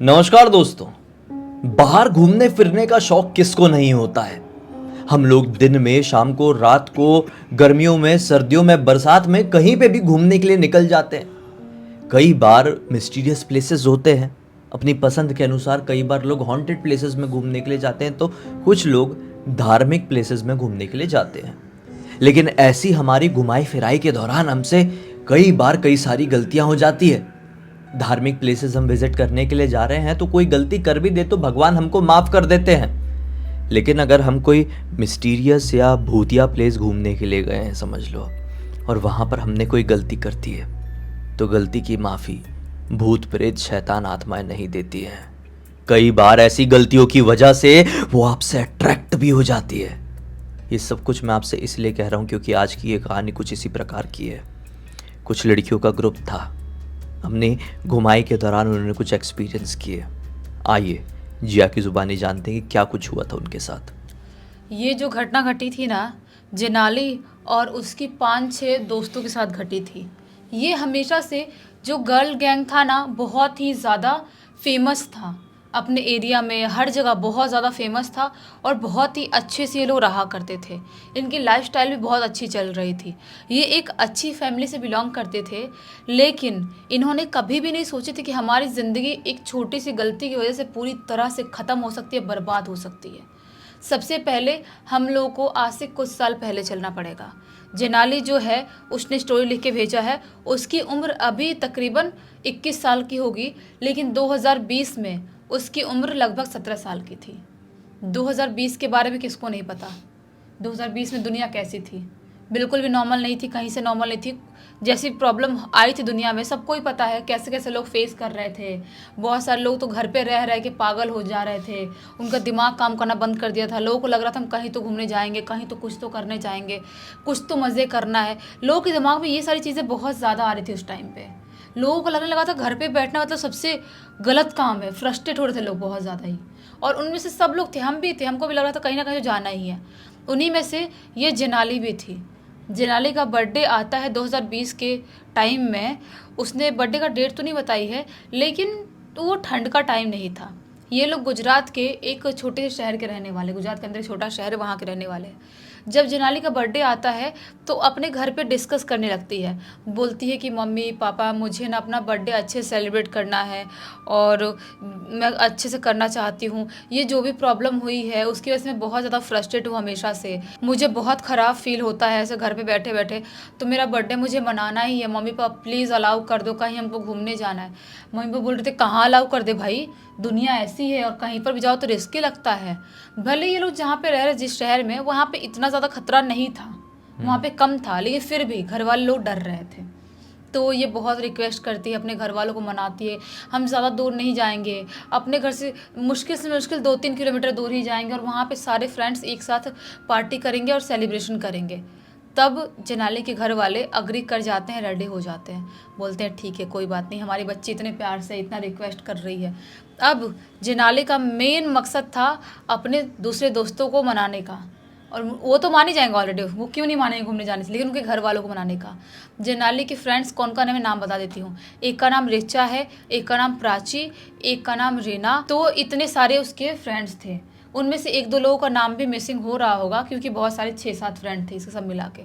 नमस्कार दोस्तों। बाहर घूमने फिरने का शौक किसको नहीं होता है। हम लोग दिन में, शाम को, रात को, गर्मियों में, सर्दियों में, बरसात में कहीं पे भी घूमने के लिए निकल जाते हैं। कई बार मिस्टीरियस प्लेसेस होते हैं अपनी पसंद के अनुसार। कई बार लोग हॉन्टेड प्लेसेस में घूमने के लिए जाते हैं, तो कुछ लोग धार्मिक प्लेसेस में घूमने के लिए जाते हैं। लेकिन ऐसी हमारी घुमाई फिराई के दौरान हमसे कई बार कई सारी गलतियां हो जाती है। धार्मिक प्लेसेस हम विजिट करने के लिए जा रहे हैं, तो कोई गलती कर भी दे तो भगवान हमको माफ कर देते हैं। लेकिन अगर हम कोई मिस्टीरियस या भूतिया प्लेस घूमने के लिए गए हैं समझ लो, और वहां पर हमने कोई गलती कर दी है, तो गलती की माफी भूत प्रेत शैतान आत्माएं नहीं देती हैं। कई बार ऐसी गलतियों की वजह से वो आपसे अट्रैक्ट भी हो जाती है। ये सब कुछ मैं आपसे इसलिए कह रहा हूं क्योंकि आज की ये कहानी कुछ इसी प्रकार की है। कुछ लड़कियों का ग्रुप था, हमने घुमाई के दौरान उन्होंने कुछ एक्सपीरियंस किए। आइए जिया की ज़ुबानी जानते हैं कि क्या कुछ हुआ था उनके साथ। ये जो घटना घटी थी ना, जेनाली और उसकी 5-6 दोस्तों के साथ घटी थी। ये हमेशा से जो गर्ल गैंग था ना, बहुत ही ज़्यादा फेमस था अपने एरिया में, हर जगह बहुत ज़्यादा फेमस था और बहुत ही अच्छे से ये लोग रहा करते थे। इनकी लाइफस्टाइल भी बहुत अच्छी चल रही थी। ये एक अच्छी फैमिली से बिलोंग करते थे, लेकिन इन्होंने कभी भी नहीं सोचे थे कि हमारी ज़िंदगी एक छोटी सी गलती की वजह से पूरी तरह से ख़त्म हो सकती है, बर्बाद हो सकती है। सबसे पहले हम लोगों को आज से कुछ साल पहले चलना पड़ेगा। जेनाली जो है, उसने स्टोरी लिख के भेजा है। उसकी उम्र अभी तकरीबन 21 साल की होगी, लेकिन 2020 में उसकी उम्र लगभग 17 साल की थी। 2020 के बारे में किसको नहीं पता। 2020 में दुनिया कैसी थी? बिल्कुल भी नॉर्मल नहीं थी, कहीं से नॉर्मल नहीं थी। जैसी प्रॉब्लम आई थी दुनिया में, सबको ही पता है कैसे कैसे लोग फेस कर रहे थे। बहुत सारे लोग तो घर पे रह रह के पागल हो जा रहे थे, उनका दिमाग काम करना बंद कर दिया था। लोगों को लग रहा था हम कहीं तो घूमने जाएंगे, कहीं तो कुछ तो करने जाएंगे, कुछ तो मज़े करना है। लोगों के दिमाग में ये सारी चीज़ें बहुत ज़्यादा आ रही थी उस टाइम पे। लोगों को लगने लगा था घर पे बैठना मतलब सबसे गलत काम है। फ्रस्ट्रेट हो रहे थे लोग बहुत ज़्यादा ही, और उनमें से सब लोग थे, हम भी थे। हमको भी लग रहा था कहीं ना कहीं तो जाना ही है। उन्हीं में से ये जेनाली भी थी। जेनाली का बर्थडे आता है 2020 के टाइम में। उसने बर्थडे का डेट तो नहीं बताई है, लेकिन तो वो ठंड का टाइम नहीं था। ये लोग गुजरात के एक छोटे से शहर के रहने वाले, गुजरात के अंदर एक छोटा शहर है, वहाँ के रहने वाले हैं। जब जेनाली का बर्थडे आता है तो अपने घर पे डिस्कस करने लगती है। बोलती है कि मम्मी पापा, मुझे ना अपना बर्थडे अच्छे से सेलिब्रेट करना है और मैं अच्छे से करना चाहती हूँ। ये जो भी प्रॉब्लम हुई है उसकी वजह से मैं बहुत ज़्यादा फ्रस्ट्रेट हूँ हमेशा से। मुझे बहुत ख़राब फील होता है ऐसे घर पे बैठे बैठे। तो मेरा बर्थडे मुझे मनाना ही है। मम्मी पापा प्लीज़ अलाउ कर दो, कहीं हमको घूमने जाना है। मम्मी पापा बोल रहे थे कहाँ अलाउ कर दे भाई, दुनिया ऐसी है और कहीं पर भी जाओ तो रिस्की लगता है। भले ये लोग जहाँ पे रह रहे, जिस शहर में, वहाँ पे इतना ज़्यादा खतरा नहीं था, वहाँ पे कम था, लेकिन फिर भी घर वाले लोग डर रहे थे। तो ये बहुत रिक्वेस्ट करती है, अपने घर वालों को मनाती है, हम ज़्यादा दूर नहीं जाएंगे, अपने घर से मुश्किल 2-3 किलोमीटर दूर ही जाएंगे और वहाँ पे सारे फ्रेंड्स एक साथ पार्टी करेंगे और सेलिब्रेशन करेंगे। तब जेनाली के घर वाले अग्री कर जाते हैं, रेडी हो जाते हैं, बोलते हैं ठीक है कोई बात नहीं, हमारी बच्ची इतने प्यार से इतना रिक्वेस्ट कर रही है। अब जेनाली का मेन मकसद था अपने दूसरे दोस्तों को मनाने का, और वो तो मान ही जाएंगे ऑलरेडी, वो क्यों नहीं मानेंगे घूमने जाने से, लेकिन उनके घर वालों को मनाने का। जेनाली के फ्रेंड्स कौन कौन है मैं नाम बता देती हूँ। एक का नाम रिचा है, एक का नाम प्राची, एक का नाम रीना। तो इतने सारे उसके फ्रेंड्स थे। उनमें से 1-2 लोगों का नाम भी मिसिंग हो रहा होगा, क्योंकि बहुत सारे 6-7 फ्रेंड थे इसके सब मिला के।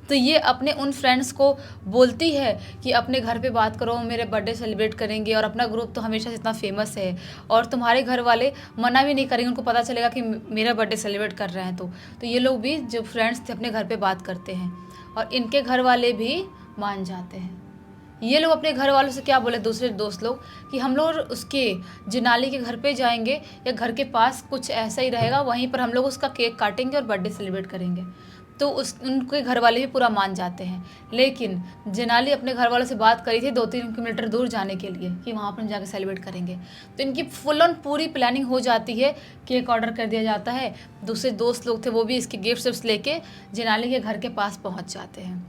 तो ये अपने उन फ्रेंड्स को बोलती है कि अपने घर पे बात करो, मेरे बर्थडे सेलिब्रेट करेंगे, और अपना ग्रुप तो हमेशा से इतना फेमस है और तुम्हारे घर वाले मना भी नहीं करेंगे, उनको पता चलेगा कि मेरा बर्थडे सेलिब्रेट कर रहे हैं। तो ये लोग भी जो फ्रेंड्स थे अपने घर पे बात करते हैं और इनके घर वाले भी मान जाते हैं। ये लोग अपने घर वालों से क्या बोले, दूसरे दोस्त लोग, कि हम लोग उसके जेनाली के घर पे जाएंगे या घर के पास कुछ ऐसा ही रहेगा, वहीं पर हम लोग उसका केक काटेंगे और बर्थडे सेलिब्रेट करेंगे। तो उनके घर वाले भी पूरा मान जाते हैं। लेकिन जेनाली अपने घर वालों से बात करी थी 2-3 किलोमीटर दूर जाने के लिए कि वहाँ पर हम जाकर सेलिब्रेट करेंगे। तो इनकी फुल ऑन पूरी प्लानिंग हो जाती है, केक ऑर्डर कर दिया जाता है। दूसरे दोस्त लोग थे वो भी इसके गिफ्ट्स लेके जेनाली के घर के पास पहुँच जाते हैं।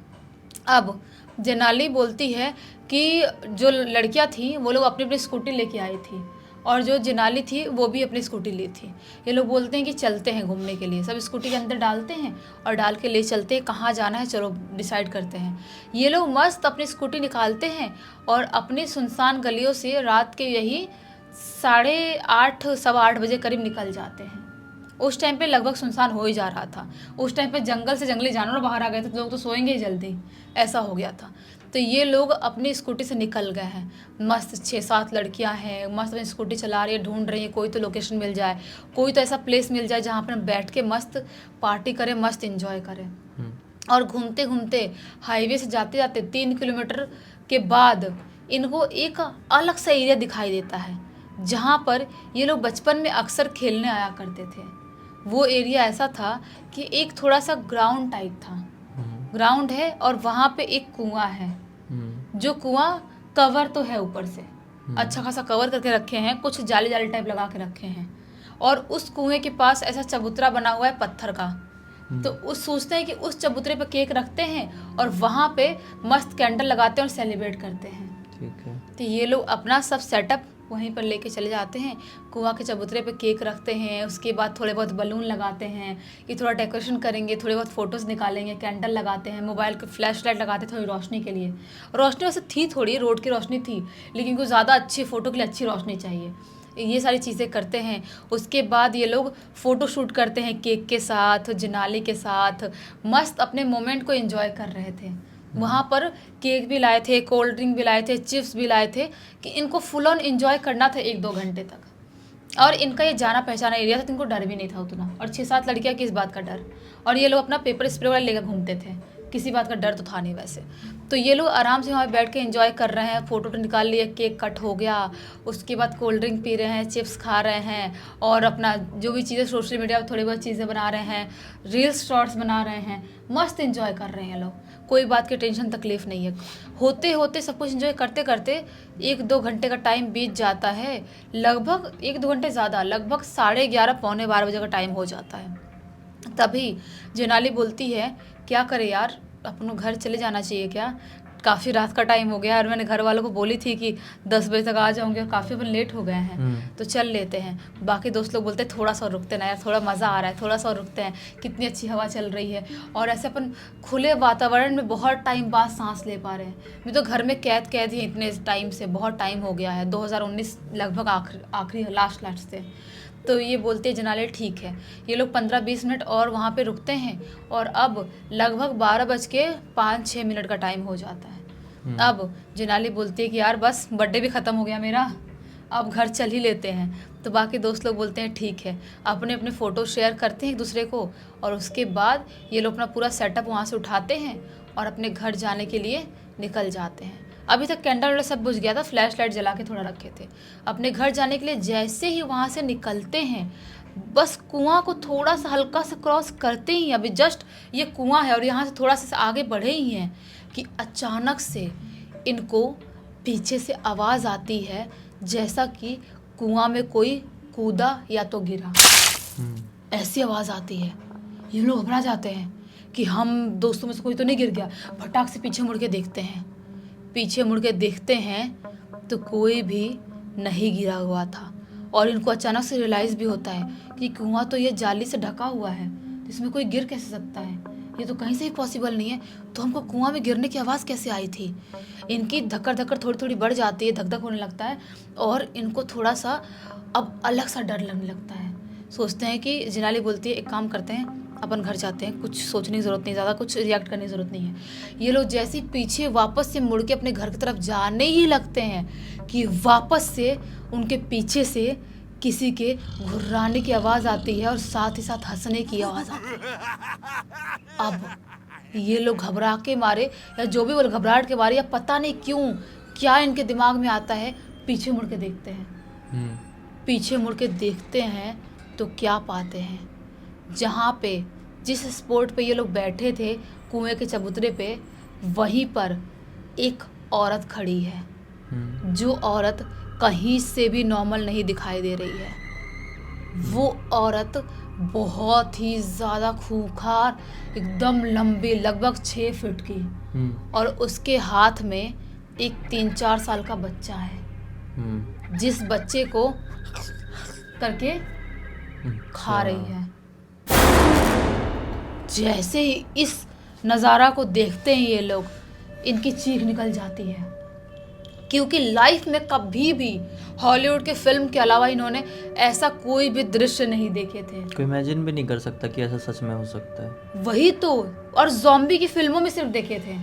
अब जेनाली बोलती है कि जो लड़कियां थी वो लोग अपनी अपनी स्कूटी लेके आई थी और जो जेनाली थी वो भी अपनी स्कूटी ली थी। ये लोग बोलते हैं कि चलते हैं घूमने के लिए, सब स्कूटी के अंदर डालते हैं और डाल के ले चलते हैं, कहाँ जाना है चलो डिसाइड करते हैं। ये लोग मस्त अपनी स्कूटी निकालते हैं और अपनी सुनसान गलियों से रात के यही 8:30 8:15 बजे करीब निकल जाते हैं। उस टाइम पे लगभग सुनसान हो ही जा रहा था। उस टाइम पे जंगल से जंगली जानवर बाहर आ गए थे, तो लोग तो सोएंगे ही जल्दी, ऐसा हो गया था। तो ये लोग अपनी स्कूटी से निकल गए हैं। मस्त 6-7 लड़कियां हैं, मस्त अपनी स्कूटी चला रही है, ढूंढ रही है कोई तो लोकेशन मिल जाए, कोई तो ऐसा प्लेस मिल जाए जहाँ पर बैठ के मस्त पार्टी करें, मस्त इंजॉय करें। और घूमते घूमते हाईवे से जाते जाते 3 किलोमीटर के बाद इनको एक अलग सा एरिया दिखाई देता है, जहाँ पर ये लोग बचपन में अक्सर खेलने आया करते थे। वो एरिया ऐसा था कि एक थोड़ा सा ग्राउंड टाइप था, ग्राउंड है और वहाँ पे एक कुआं है, जो कुआं कवर तो है ऊपर से, अच्छा खासा कवर करके रखे हैं, कुछ जाली जाली टाइप लगा के रखे हैं। और उस कुएं के पास ऐसा चबूतरा बना हुआ है पत्थर का, तो उस सोचते हैं कि उस चबूतरे पे केक रखते हैं और वहाँ पे मस्त कैंडल लगाते हैं और सेलिब्रेट करते हैं। ठीक है। तो ये लोग अपना सब सेटअप वहीं पर लेके चले जाते हैं, कुआं के चबूतरे पे केक रखते हैं, उसके बाद थोड़े बहुत बलून लगाते हैं कि थोड़ा डेकोरेशन करेंगे, थोड़े बहुत फ़ोटोज़ निकालेंगे, कैंडल लगाते हैं, मोबाइल के फ्लैश लाइट लगाते हैं थोड़ी रोशनी के लिए। रोशनी वैसे थी थोड़ी, रोड की रोशनी थी, लेकिन कुछ ज़्यादा अच्छी फ़ोटो के लिए अच्छी रोशनी चाहिए। ये सारी चीज़ें करते हैं। उसके बाद ये लोग फ़ोटो शूट करते हैं केक के साथ, जिनाली के साथ, मस्त अपने मोमेंट को एंजॉय कर रहे थे। वहाँ पर केक भी लाए थे, कोल्ड ड्रिंक भी लाए थे, चिप्स भी लाए थे कि इनको फुल ऑन एंजॉय करना था 1-2 घंटे तक। और इनका ये जाना पहचाना एरिया था, तो इनको डर भी नहीं था उतना। और 6-7 लड़कियाँ किस बात का डर, और ये लोग अपना पेपर स्प्रे वाला लेकर घूमते थे, किसी बात का डर तो था नहीं वैसे। तो ये लोग आराम से वहाँ बैठ के एंजॉय कर रहे हैं, फ़ोटो तो निकाल लिए, केक कट हो गया, उसके बाद कोल्ड ड्रिंक पी रहे हैं, चिप्स खा रहे हैं, और अपना जो भी चीज़ें सोशल मीडिया पर थोड़ी बहुत चीज़ें बना रहे हैं, रील्स शॉर्ट्स बना रहे हैं, मस्त एंजॉय कर रहे हैं लोग। कोई बात की टेंशन तकलीफ़ नहीं है। होते होते सब कुछ एंजॉय करते करते 1-2 घंटे का टाइम बीत जाता है, लगभग 1-2 घंटे ज़्यादा, लगभग 11:30 पौने 12 बजे का टाइम हो जाता है। तभी जेनाली बोलती है, क्या करे यार, अपनों घर चले जाना चाहिए क्या, काफ़ी रात का टाइम हो गया, और मैंने घर वालों को बोली थी कि 10 बजे तक आ जाऊंगे और काफ़ी अपन लेट हो गए हैं, तो चल लेते हैं। बाकी दोस्त लोग बोलते हैं थोड़ा सा रुकते ना यार, थोड़ा मज़ा आ रहा है, थोड़ा सा रुकते हैं, कितनी अच्छी हवा चल रही है, और ऐसे अपन खुले वातावरण में बहुत टाइम बाद सांस ले पा रहे हैं। मैं तो घर में कैद ही इतने टाइम से, बहुत टाइम हो गया है, 2019 लगभग आखिरी लास्ट से। तो ये बोलते हैं जनाले ठीक है। ये लोग 15-20 मिनट और वहाँ पे रुकते हैं, और अब लगभग 12:05-6 का टाइम हो जाता है। अब जनाली बोलती है कि यार बस बर्थडे भी ख़त्म हो गया मेरा, अब घर चल ही लेते हैं। तो बाकी दोस्त लोग बोलते हैं ठीक है, अपने अपने फ़ोटो शेयर करते हैं एक दूसरे को, और उसके बाद ये लोग अपना पूरा सेटअप वहाँ से उठाते हैं और अपने घर जाने के लिए निकल जाते हैं। अभी तक कैंडल वाला सब बुझ गया था, फ्लैश लाइट जला के थोड़ा रखे थे। अपने घर जाने के लिए जैसे ही वहाँ से निकलते हैं, बस कुआं को थोड़ा सा हल्का सा क्रॉस करते ही, अभी जस्ट ये कुआं है और यहाँ से थोड़ा सा आगे बढ़े ही हैं कि अचानक से इनको पीछे से आवाज़ आती है, जैसा कि कुआं में कोई कूदा या तो गिरा, ऐसी आवाज़ आती है। ये लोग घबरा जाते हैं कि हम दोस्तों में से कोई तो नहीं गिर गया। फटाक से पीछे मुड़ के देखते हैं, पीछे मुड़ के देखते हैं तो कोई भी नहीं गिरा हुआ था। और इनको अचानक से रियलाइज़ भी होता है कि कुआं तो ये जाली से ढका हुआ है, तो इसमें कोई गिर कैसे सकता है, ये तो कहीं से भी पॉसिबल नहीं है, तो हमको कुआं में गिरने की आवाज़ कैसे आई थी। इनकी धक्कर धक्कर थोड़ी थोड़ी बढ़ जाती है, धक धक होने लगता है, और इनको थोड़ा सा अब अलग सा डर लगने लगता है। सोचते हैं कि जिनाली बोलती है एक काम करते हैं, अपन घर जाते हैं, कुछ सोचने की ज़रूरत नहीं, ज़्यादा कुछ रिएक्ट करने की ज़रूरत नहीं है। ये लोग जैसे ही पीछे वापस से मुड़ के अपने घर की तरफ जाने ही लगते हैं कि वापस से उनके पीछे से किसी के घुर्राने की आवाज़ आती है और साथ ही साथ हंसने की आवाज़ आती है। अब ये लोग घबरा के मारे, या जो भी वो घबराहट के मारे, या पता नहीं क्यों क्या इनके दिमाग में आता है, पीछे मुड़ के देखते हैं। पीछे मुड़ के देखते हैं तो क्या पाते हैं, जहाँ पे जिस स्पॉट पे ये लोग बैठे थे कुएं के चबूतरे पे, वहीं पर एक औरत खड़ी है, जो औरत कहीं से भी नॉर्मल नहीं दिखाई दे रही है। वो औरत बहुत ही ज़्यादा खूंखार, एकदम लंबी, लगभग 6 फीट की, और उसके हाथ में एक 3-4 साल का बच्चा है, जिस बच्चे को करके खा रही है। जैसे ही इस नज़ारा को देखते हैं ये लोग, इनकी चीख निकल जाती है क्योंकि लाइफ में कभी भी हॉलीवुड के फिल्म के अलावा इन्होंने ऐसा कोई भी दृश्य नहीं देखे थे। कोई इमेजिन भी नहीं कर सकता कि ऐसा सच में हो सकता है। वही तो। और जॉम्बी की फिल्मों में सिर्फ देखे थे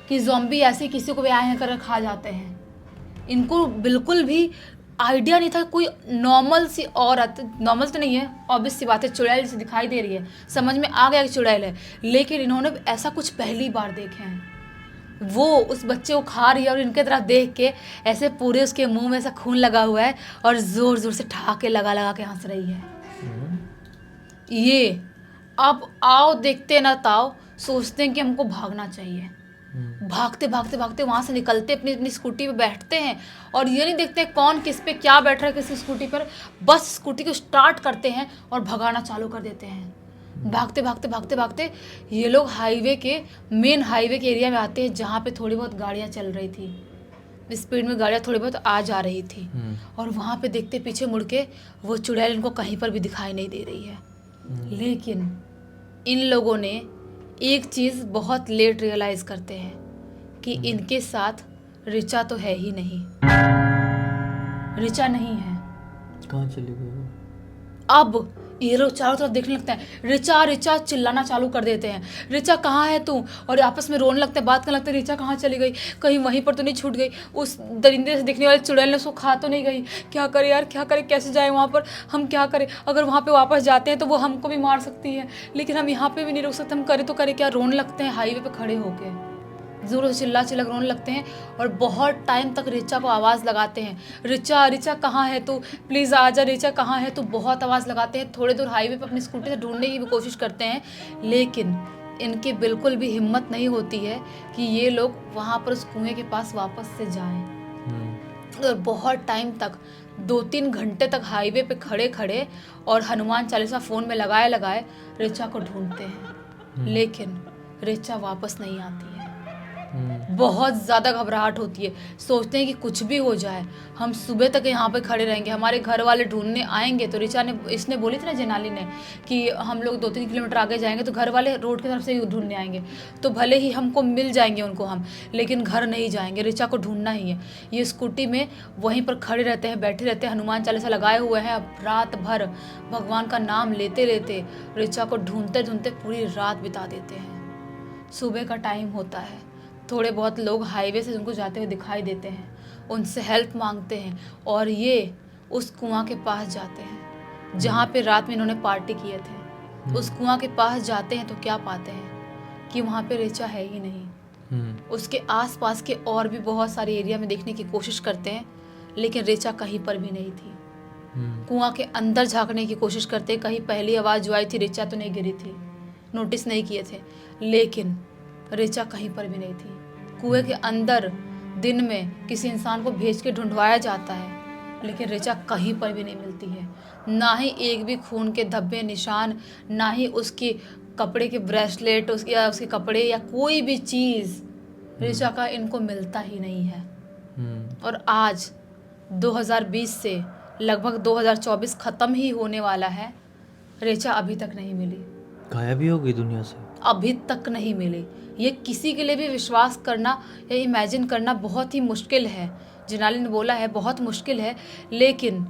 कि जॉम्बी ऐसे किसी को भी आए कर खा जाते हैं। इनको बिल्कुल भी आइडिया नहीं था कोई नॉर्मल सी औरत, नॉर्मल तो नहीं है, ऑब्वियस सी बात है, चुड़ैल से दिखाई दे रही है, समझ में आ गया कि चुड़ैल है, लेकिन इन्होंने ऐसा कुछ पहली बार देखे हैं। वो उस बच्चे को खा रही है और इनके तरफ देख के ऐसे पूरे उसके मुंह में ऐसा खून लगा हुआ है और जोर जोर से ठहाके लगा लगा के हंस रही है। ये अब आओ देखते ना ताओ, सोचते हैं कि हमको भागना चाहिए। भागते भागते भागते वहां से निकलते, अपनी अपनी स्कूटी पे बैठते हैं और ये नहीं देखते कौन किस पे क्या बैठ रहा है किसी स्कूटी पर, बस स्कूटी को स्टार्ट करते हैं और भगाना चालू कर देते हैं। भागते भागते भागते भागते ये लोग हाईवे के, मेन हाईवे के एरिया में आते हैं जहाँ पे थोड़ी बहुत गाड़ियाँ चल रही थी, स्पीड में गाड़ियाँ थोड़ी बहुत आ जा रही थी। और वहाँ पे देखते पीछे मुड़ के वो चुड़ैल इनको कहीं पर भी दिखाई नहीं दे रही है। लेकिन इन लोगों ने एक चीज़ बहुत लेट रियलाइज़ करते हैं कि इनके साथ रिचा तो है ही नहीं। रिचा नहीं है। कहाँ चली गई वो? अब ये लोग चारों तरफ देखने लगते हैं, रिचा रिचा चिल्लाना चालू कर देते हैं, रिचा कहाँ है तू, और आपस में रोने लगते हैं, बात करने लगते हैं, रिचा कहाँ चली गई, कहीं वहीं पर तो नहीं छूट गई, उस दरिंदे से दिखने वाले चुड़ैल ने उसको खा तो नहीं गई, क्या करे यार, क्या करे, कैसे जाए वहाँ पर, हम क्या करें, अगर वहाँ पे वापस जाते हैं तो वो हमको भी मार सकती है, लेकिन हम यहाँ पे भी नहीं रुक सकते, हम करें तो करें क्या। रोने लगते हैं हाईवे पे खड़े होके, जोर से चिल्ला चिल्ला रोने लगते हैं और बहुत टाइम तक रिचा को आवाज़ लगाते हैं, रिचा रिचा कहाँ है तू, प्लीज़ आजा, रिचा कहाँ है तू, बहुत आवाज़ लगाते हैं। थोड़ी दूर हाईवे पे अपनी स्कूटी से ढूंढने की भी कोशिश करते हैं, लेकिन इनकी बिल्कुल भी हिम्मत नहीं होती है कि ये लोग वहाँ पर उस कुएं के पास वापस से जाएं। और बहुत टाइम तक 2-3 घंटे तक हाईवे पे खड़े खड़े और हनुमान चालीसा फ़ोन में लगाए लगाए रिचा को ढूंढते हैं, लेकिन रिचा वापस नहीं आती है। बहुत ज़्यादा घबराहट होती है, सोचते हैं कि कुछ भी हो जाए, हम सुबह तक यहाँ पे खड़े रहेंगे, हमारे घर वाले ढूंढने आएंगे। तो रिचा ने, इसने बोली थी ना जेनाली ने कि हम लोग 2-3 किलोमीटर आगे जाएंगे तो घर वाले रोड की तरफ से ही ढूंढने आएंगे, तो भले ही हमको मिल जाएंगे उनको हम, लेकिन घर नहीं जाएंगे, रिचा को ढूंढना ही है। ये स्कूटी में वहीं पर खड़े रहते हैं, बैठे रहते हैं, हनुमान चालीसा लगाए हुए हैं, अब रात भर भगवान का नाम लेते लेते रिचा को ढूंढते ढूंढते पूरी रात बिता देते हैं। सुबह का टाइम होता है, थोड़े बहुत लोग हाईवे से उनको जाते हुए दिखाई देते हैं, उनसे हेल्प मांगते हैं और ये उस कुआं के पास जाते हैं जहाँ पे रात में इन्होंने पार्टी किए थे। उस कुआं के पास जाते हैं तो क्या पाते हैं कि वहाँ पे रिचा है ही नहीं। उसके आसपास के और भी बहुत सारे एरिया में देखने की कोशिश करते हैं, लेकिन रिचा कहीं पर भी नहीं थी। कुआं के अंदर झांकने की कोशिश करते हैं, कहीं पहली आवाज़ जो आई थी रिचा तो नहीं गिरी थी, नोटिस नहीं किए थे, लेकिन रिचा कहीं पर भी नहीं थी। कुएं के अंदर दिन में किसी इंसान को भेज के ढूंढवाया जाता है, लेकिन रिचा कहीं पर भी नहीं मिलती है, ना ही एक भी खून के धब्बे निशान, ना ही उसके कपड़े के ब्रेसलेट या उसके कपड़े या कोई भी चीज़ रिचा का इनको मिलता ही नहीं है। और आज 2020 से लगभग 2024 ख़त्म ही होने वाला है, रिचा अभी तक नहीं मिली, गायब ही हो गई दुनिया से, अभी तक नहीं मिली। ये किसी के लिए भी विश्वास करना या इमेजिन करना बहुत ही मुश्किल है। जेनाली ने बोला है बहुत मुश्किल है, लेकिन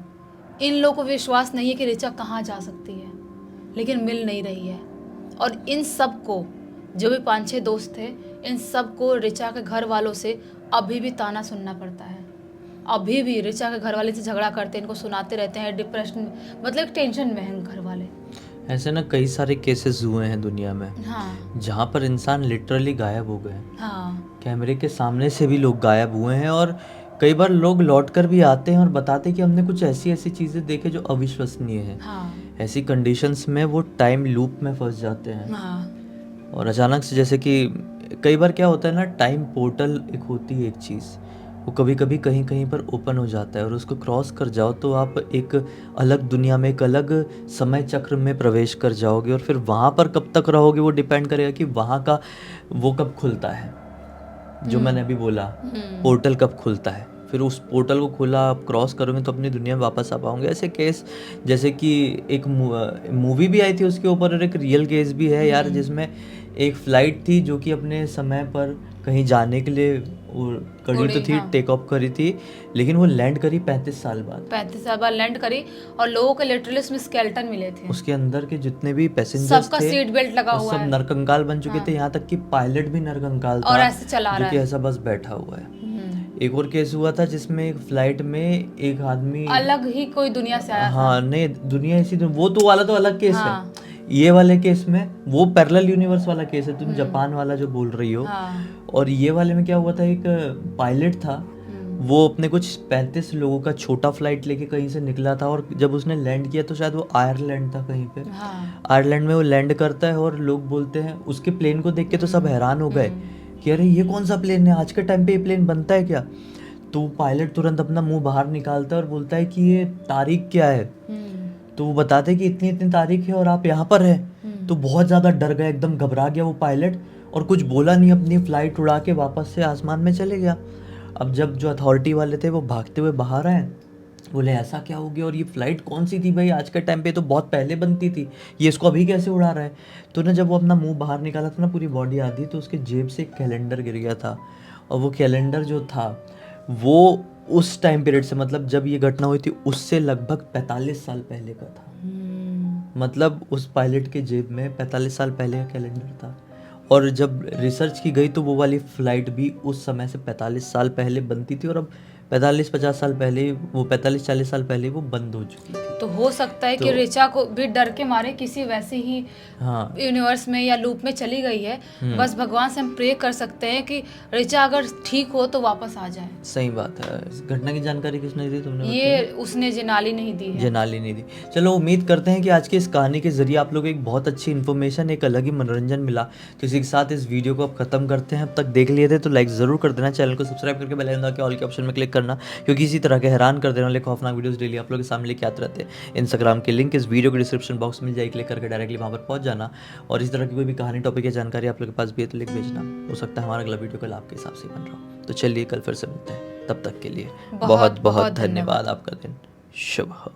इन लोगों को विश्वास नहीं है कि रिचा कहाँ जा सकती है, लेकिन मिल नहीं रही है। और इन सब को, जो भी 5-6 दोस्त थे, इन सब को रिचा के घर वालों से अभी भी ताना सुनना पड़ता है। अभी भी रिचा के घर वाले से झगड़ा करते हैं, इनको सुनाते रहते हैं, डिप्रेशन, मतलब टेंशन में हैं घर वाले। ऐसे ना कई सारे केसेस हुए हैं दुनिया में, हाँ जहाँ पर इंसान लिटरली गायब हो गए। हाँ, कैमरे के सामने से भी लोग गायब हुए हैं और कई बार लोग लौट कर भी आते हैं और बताते हैं कि हमने कुछ ऐसी ऐसी चीज़ें देखे जो अविश्वसनीय है। हाँ ऐसी कंडीशंस में वो टाइम लूप में फंस जाते हैं हाँ, और अचानक से, जैसे कि कई बार क्या होता है ना, टाइम पोर्टल एक होती है एक चीज़, वो कभी कभी कहीं कहीं पर ओपन हो जाता है और उसको क्रॉस कर जाओ तो आप एक अलग दुनिया में, एक अलग समय चक्र में प्रवेश कर जाओगे। और फिर वहाँ पर कब तक रहोगे वो डिपेंड करेगा कि वहाँ का वो कब खुलता है, जो मैंने अभी बोला, पोर्टल कब खुलता है। फिर उस पोर्टल को खुला आप क्रॉस करोगे तो अपनी दुनिया में वापस आ पाओगे। ऐसे केस, जैसे कि एक मूवी भी आई थी उसके ऊपर, और एक रियल केस भी है यार, जिसमें एक फ़्लाइट थी जो कि अपने समय पर कहीं जाने के लिए और करी तो उड़ी, थी, हाँ। टेक ऑफ करी थी, लेकिन वो लैंड करी 35 साल बाद। 35 साल बाद लैंड करी और लोगों को लिटरली उसमें स्केलेटन मिले थे। उसके अंदर के जितने भी पैसेंजर्स सबका थे सीट बेल्ट लगा वो हुआ सब है। नरकंकाल बन चुके हाँ। थे, यहाँ तक कि पायलट भी नरकंकाल और था ऐसे चला जो रहा कि है। ऐसा बस बैठा हुआ है। एक और केस हुआ था जिसमें एक फ्लाइट में एक आदमी, अलग ही कोई दुनिया से आया हाँ नहीं दुनिया इसी वो तो वाला तो अलग केस हाँ। है। ये वाले केस में वो पैरेलल यूनिवर्स वाला केस है, तुम जापान वाला जो बोल रही हो। हाँ। और ये वाले में क्या हुआ था, एक पायलट था, वो अपने कुछ 35 लोगों का छोटा फ्लाइट लेके कहीं से निकला था, और जब उसने लैंड किया तो शायद वो आयरलैंड था कहीं पे। हाँ। आयरलैंड में वो लैंड करता है और लोग बोलते हैं, उसके प्लेन को देख के तो सब हैरान हो गए कि अरे ये कौन सा प्लेन है, आज के टाइम पे ये प्लेन बनता है क्या। तो पायलट तुरंत अपना मुंह बाहर निकालता है और बोलता है कि ये तारीख क्या है। तो वो बताते हैं कि इतनी इतनी तारीख है और आप यहाँ पर हैं। तो बहुत ज़्यादा डर गया, एकदम घबरा गया वो पायलट, और कुछ बोला नहीं, अपनी फ़्लाइट उड़ा के वापस से आसमान में चले गया। अब जब जो अथॉरिटी वाले थे वो भागते हुए बाहर आए, बोले ऐसा क्या हो गया, और ये फ़्लाइट कौन सी थी भाई, आज के टाइम पे तो बहुत पहले बनती थी, ये इसको अभी कैसे उड़ा रहा है। तो ना जब वो अपना मुंह बाहर निकाला था ना, पूरी बॉडी आधी, तो उसके जेब से एक कैलेंडर गिर गया था, और वो कैलेंडर जो था वो उस टाइम पीरियड से, मतलब जब ये घटना हुई थी उससे लगभग 45 साल पहले का था। मतलब उस पायलट के जेब में 45 साल पहले का कैलेंडर था। और जब रिसर्च की गई तो वो वाली फ़्लाइट भी उस समय से 45 साल पहले बनती थी, और अब 45-50 साल पहले, वो 45-40 साल पहले वो बंद हो चुकी थी। तो हो सकता है कि ऋचा को भी डर के मारे किसी वैसे ही हाँ यूनिवर्स में या लूप में चली गई है। बस भगवान से हम प्रे कर सकते हैं कि ऋचा अगर ठीक हो तो वापस आ जाए। सही बात है। इस घटना की जानकारी किसने दी, तुमने ये उसने जेनाली नहीं दी है। जेनाली नहीं दी। चलो उम्मीद करते हैं कि आज की इस कहानी के जरिए आप लोग एक बहुत अच्छी इन्फॉर्मेशन, एक अलग ही मनोरंजन मिला। तो इसी के साथ इस वीडियो को अब खत्म करते हैं। अब तक देख लिए थे तो लाइक ज़रूर कर देना, चैनल को सब्सक्राइब करके बेल आइकन दबा के ऑल के ऑप्शन में क्लिक करना, क्योंकि इसी तरह के हैरान कर देने वाले खौफनाक वीडियोस डेली आप लोग के सामने लेके आते रहते हैं। इंस्टाग्राम की लिंक इस वीडियो के डिस्क्रिप्शन बॉक्स में जाए, क्लिक करके डायरेक्टली वहाँ पर पहुँच जाना। और इस तरह की कोई भी कहानी, टॉपिक या जानकारी आप लोग के पास भी है तो लिख भेजना, हो सकता है हमारा अगला वीडियो कल आपके हिसाब से बन रहा हो। तो चलिए कल फिर से मिलते हैं, तब तक के लिए बहुत बहुत धन्यवाद। आपका दिन शुभ हो।